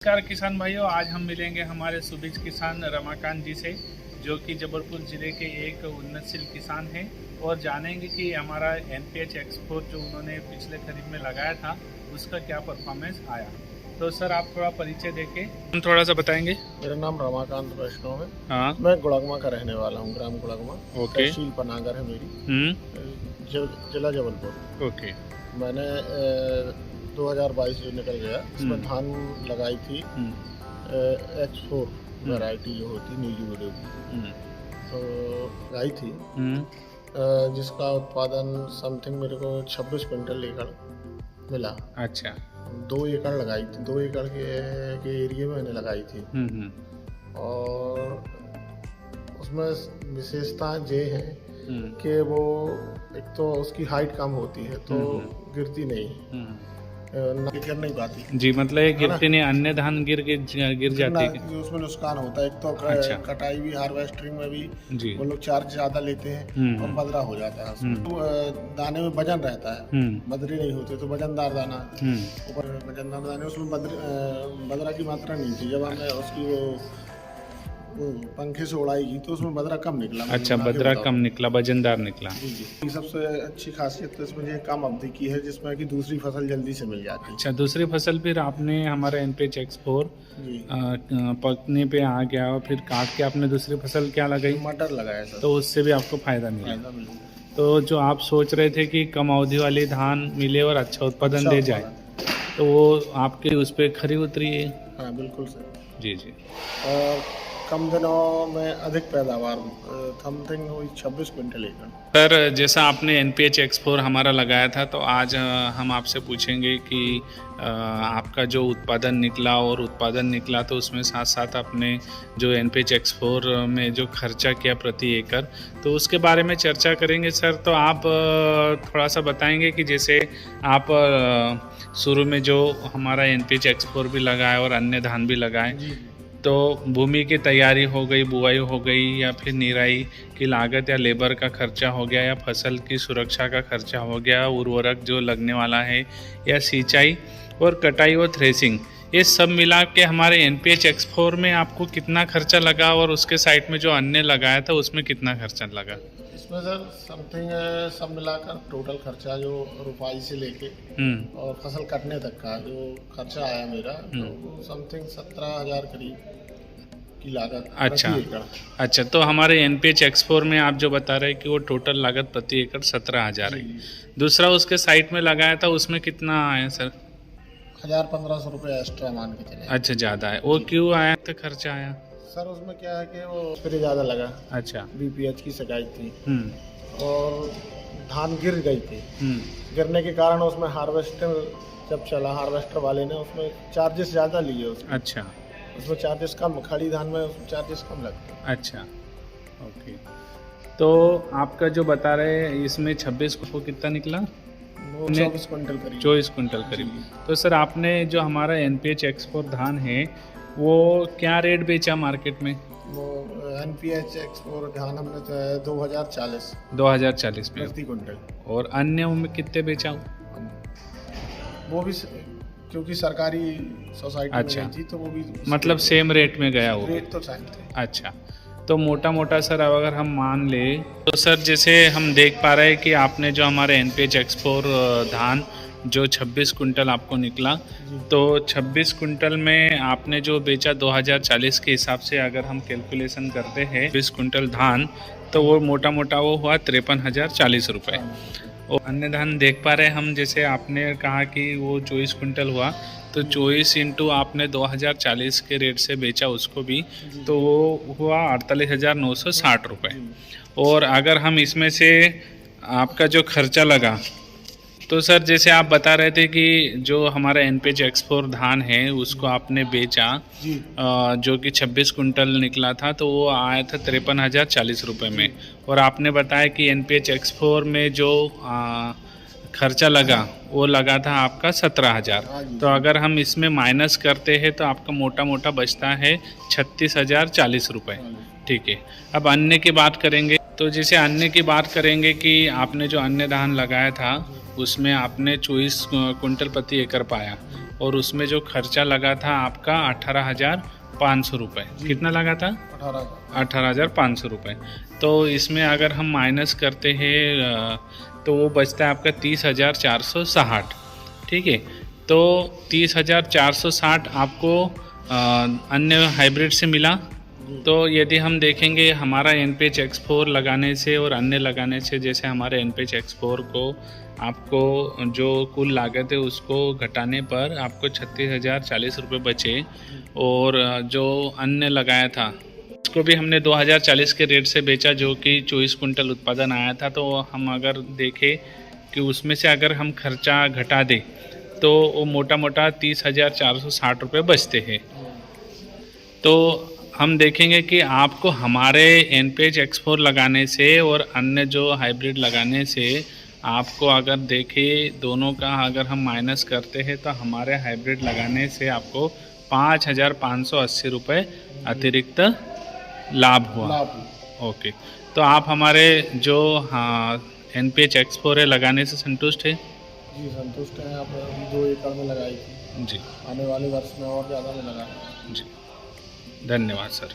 नमस्कार किसान भाइयों, आज हम मिलेंगे हमारे सुबीज किसान रमाकांत जी से, जो कि जबलपुर ज़िले के एक उन्नतशील किसान हैं, और जानेंगे कि हमारा NPH एक्सपोर्ट जो उन्होंने पिछले खरीफ में लगाया था उसका क्या परफॉर्मेंस आया। तो सर, आप थोड़ा परिचय देके हम थोड़ा सा बताएंगे। मेरा नाम रमाकांत वैष्णव है। हाँ, मैं गुड़गमा का रहने वाला हूँ, ग्राम गुड़गमा। ओके। तहसील पनागर है मेरी, जिला जबलपुर। ओके। मैंने 2022 जो निकल गया, इसमें धान लगाई थी X4 वैरायटी जो होती नीली वीडियो की, तो लगाई थी, जिसका उत्पादन समथिंग मेरे को 26 क्विंटल एकड़ मिला। अच्छा। 2 एकड़ लगाई थी, 2 एकड़ के एरिया में मैंने लगाई थी। और उसमें विशेषता ये है कि वो एक तो उसकी हाइट कम होती है, तो गिरती नहीं, गिर नहीं पाती जी। मतलब ये गिरती नहीं, अन्य धान गिर जाती है, उसमें नुकसान होता है। एक तो अच्छा। कटाई भी, हार्वेस्टिंग में भी जी। वो लोग चार्ज ज्यादा लेते हैं और बदरा हो जाता है उसमें। तो दाने में वजन रहता है, बदरी नहीं होती, तो वजनदार दाना, ऊपर वजनदार दाने, उसमें बदरा की मात्रा नहीं थी। जब हमने उसकी वो पंखे से उड़ाई की तो उसमें बदरा कम निकला। अच्छा, बदरा कम निकला, वजनदार निकला। जी जी। सबसे अच्छी खासियत तो इसमें ये कम अवधि की है, जिसमें कि दूसरी फसल जल्दी से मिल जाती है। अच्छा, दूसरी फसल फिर आपने हमारे NPH एक्सपोर्ट पकने पे आ गया और फिर काट के आपने दूसरी फसल क्या लगाई? मटर लगाया सर। तो उससे भी आपको फायदा मिला। तो जो आप सोच रहे थे कि कम अवधि वाली धान मिले और अच्छा उत्पादन दे जाए, तो वो आपके उस पर खरी उतरी है। हाँ बिल्कुल सर। जी जी। और कम दिनों में अधिक पैदावार, समथिंग हुई 26 क्विंटल एकड़। सर, जैसा आपने NPH एक्सपोर्ट हमारा लगाया था, तो आज हम आपसे पूछेंगे कि आपका जो उत्पादन निकला, और उत्पादन निकला तो उसमें साथ साथ आपने जो NPH एक्सपोर्ट में जो खर्चा किया प्रति एकड़, तो उसके बारे में चर्चा करेंगे। सर, तो आप थोड़ा सा बताएंगे कि जैसे आप शुरू में जो हमारा NPH एक्सपोर्ट भी लगाए और अन्य धान भी लगाए, तो भूमि की तैयारी हो गई, बुआई हो गई, या फिर निराई की लागत या लेबर का खर्चा हो गया, या फसल की सुरक्षा का खर्चा हो गया, उर्वरक जो लगने वाला है, या सिंचाई और कटाई और थ्रेसिंग, ये सब मिला के हमारे NPH एक्सपोर्ट में आपको कितना खर्चा लगा, और उसके साइड में जो अन्य लगाया था उसमें कितना खर्चा लगा? इसमें सर समथिंग सब मिलाकर टोटल खर्चा जो रुपाई से लेके और फसल कटने तक का जो खर्चा आया मेरा, तो समथिंग 17,000 करीब की लागत। अच्छा। अच्छा, तो हमारे NPH एक्सपोर्ट में आप जो बता रहे हैं कि वो टोटल लागत प्रति एकड़ 17,000 है। दूसरा उसके साइड में लगाया था, उसमें कितना आया सर? 1,000-1,500 रुपये एक्स्ट्रा मान के चले। अच्छा, ज़्यादा है। वो क्यों आया था, खर्चा आया? सर उसमें क्या है कि वो स्प्रे ज़्यादा लगा। अच्छा। BPH की शिकायत थी, और धान गिर गई थी। गिरने के कारण उसमें हार्वेस्टर जब चला, हार्वेस्टर वाले ने उसमें चार्जेस ज़्यादा लिए उसमें। अच्छा। उसमें चार्जेस कम, खड़ी धान में चार्जेस कम लगते हैं। अच्छा, ओके। तो आपका जो बता रहे हैं इसमें 26 को कितना निकला? वो 24 क्विंटल करीब। 24 क्विंटल करीब। तो सर, आपने जो हमारा NPH एक्सपोर्ट धान है वो क्या रेट बेचा मार्केट में? वो NPH एक्सपोर्ट धान हमने 2040 में प्रति क्विंटल। और अन्य में कितने बेचा? वो भी क्योंकि सरकारी सोसाइटी अच्छा। में थी, तो वो भी मतलब सेम रेट में गया वो? रेट तो सेम थे। अच्छा, तो मोटा मोटा सर अगर हम मान ले, तो सर जैसे हम देख पा रहे हैं कि आपने जो हमारे NPH एक्सपोर्ट धान जो 26 कुंटल आपको निकला, तो 26 कुंटल में आपने जो बेचा 2040 के हिसाब से अगर हम कैलकुलेशन करते हैं 20 कुंटल धान, तो वो मोटा मोटा वो हुआ 53,040 रुपये। और अन्य धान देख पा रहे हैं हम, जैसे आपने कहा कि वो 24 कुंटल हुआ, तो 24 इंटू आपने 2040 के रेट से बेचा उसको भी, तो वो हुआ 48,960 रुपये। और अगर हम इसमें से आपका जो खर्चा लगा, तो सर जैसे आप बता रहे थे कि जो हमारा NPH एक्सपोर्ट धान है उसको आपने बेचा, जो कि 26 कुंटल निकला था, तो वो आया था 53,040 रुपये में। और आपने बताया कि NPH एक्सपोर्ट में जो खर्चा लगा वो लगा था आपका 17,000। तो अगर हम इसमें माइनस करते हैं तो आपका मोटा मोटा बचता है 36,040 रुपये। ठीक है, अब अन्य की बात करेंगे। तो जैसे अन्य की बात करेंगे कि आपने जो अन्य धान लगाया था उसमें आपने 24 कुंटल प्रति एकड़ पाया, और उसमें जो खर्चा लगा था आपका 18,500 रुपये। कितना लगा था? 18,500 रुपये। तो इसमें अगर हम माइनस करते हैं तो वो बचता है आपका 30,460। ठीक है, तो 30,460 आपको अन्य हाइब्रिड से मिला। तो यदि हम देखेंगे हमारा NPH X4 लगाने से और अन्य लगाने से, जैसे हमारे NPH X4 को आपको जो कुल लागत है उसको घटाने पर आपको 36,040 रुपये बचे, और जो अन्य लगाया था उसको भी हमने 2,040 के रेट से बेचा, जो कि 24 कुंटल उत्पादन आया था। तो हम अगर देखें कि उसमें से अगर हम खर्चा घटा दें तो वो मोटा मोटा 30,460 रुपये बचते हैं। तो हम देखेंगे कि आपको हमारे NPH X4 लगाने से और अन्य जो हाइब्रिड लगाने से आपको अगर देखें दोनों का अगर हम माइनस करते हैं तो हमारे हाइब्रिड लगाने से आपको 5,580 रुपये अतिरिक्त लाभ हुआ। ओके, तो आप हमारे जो NPH X4 है लगाने से संतुष्ट है? जी संतुष्ट हैं। आप 2 एकड़ में लगाई थी जी, आने वाले वर्ष में और ज़्यादा में लगाएंगे। जी, धन्यवाद सर।